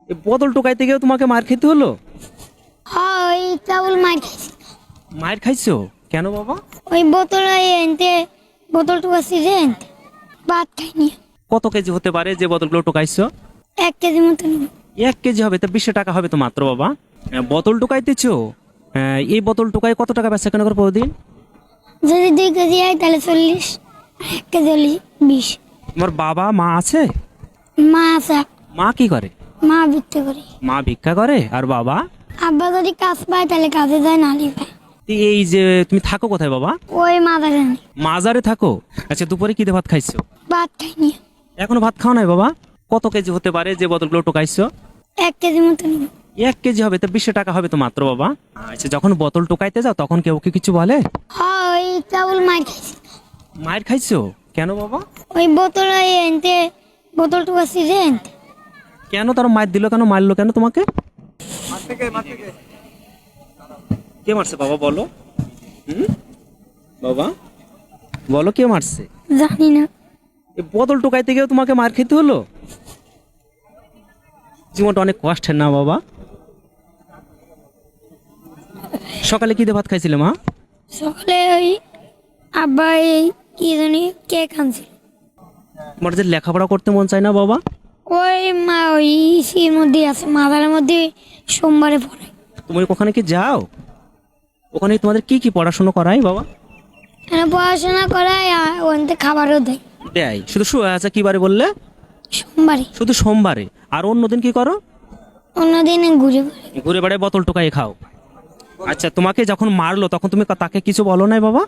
এই বোতল টোকাইতে গিয়েও তোমাকে মার খেতে হলো? হ্যাঁ, ওই কেবল মার খাইছি। মার খাইছো কেন বাবা? ওই বোতল এনতে বোতল টুকাছি যে এনতে ভাত খাইনি। কত কেজি হতে পারে যে বোতলগুলো টোকাইছো? 1 কেজি মতন। 1 কেজি হবে, তা 20 টাকা হবে তো মাত্র বাবা। বোতল টোকাইতেছো, এই বোতল টোকাই কত টাকা বেচা কেনা করে প্রতিদিন? যদি 2 কেজি হয় তাহলে 40, 1 কেজি হলে 20। তোমার বাবা মা আছে? মা আছে। মা কি করে? মা বিক্রি করে। মা ভিক্ষা করে। আর বাবা? আব্বা যদি কাজ পায় তাহলে কাজে যায়, নালি পায়। এই যে তুমি থাকো কোথায় বাবা? ওই মাদারে আনি। মাজারে থাকো। আচ্ছা, দুপুরে কি দিয়ে ভাত খাইছো? ভাত খাইনি। এখনো ভাত খাও নাই বাবা? কত কেজি হতে পারে যে বোতলগুলো টোকাইছো? 1 কেজি মতন। 1 কেজি হবে, তা 20 টাকা হবে তো মাত্র বাবা। আচ্ছা, যখন বোতল টোকাইতে যাও তখন কেউ কি কিছু বলে? হ্যাঁ, ওই কেবল মার খাইছি। মায়ের খাইছো কেন বাবা? ওই বোতল এনতে বোতল টুকাছি যে এনতে। কেন তারা মার দিল কেন, মারলো কেন তোমাকে? কে মারছে বাবা বলো? বাবা বলো, কে মারছে? জানি না। এই বোতল টোকাইতে গিয়েও তোমাকে মার খেতে হলো? জীবনটা অনেক কষ্টের না বাবা? সকালে কি দিয়ে ভাত খাইছিলে মা? সকালে ওই আব্বা এই কি জানি কেক আনছিল। তোমার যে লেখাপড়া করতে মন চায় না বাবা? ওই মা ওই ইসির মধ্যে আছে, মাদারের মধ্যে সোমবারে পড়ে। তুমি ওখানে কি যাও? ওখানে তোমাদের কি কি পড়াশোনা করায় বাবা? এখানে পড়াশোনা করায় আর ওখানে খাবারও দেয়। দেয় শুধু আচ্ছা, কি বারে বললে? সোমবারে। শুধু সোমবারে। আর অন্যদিন কি করো? অন্যদিন ঘুরে বেড়ায়। ঘুরে বেড়ায় বোতল টোকাই খাও। আচ্ছা, তোমাকে যখন মারলো তখন তুমি তাকে কিছু বলো নাই বাবা?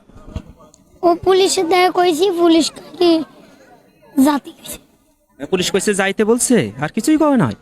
ও পুলিশের দেখা কইছি, পুলিশ কি জাতি কইছে। পুলিশ কইছে যাইতে বলছে, আর কিছুই কয় নয়?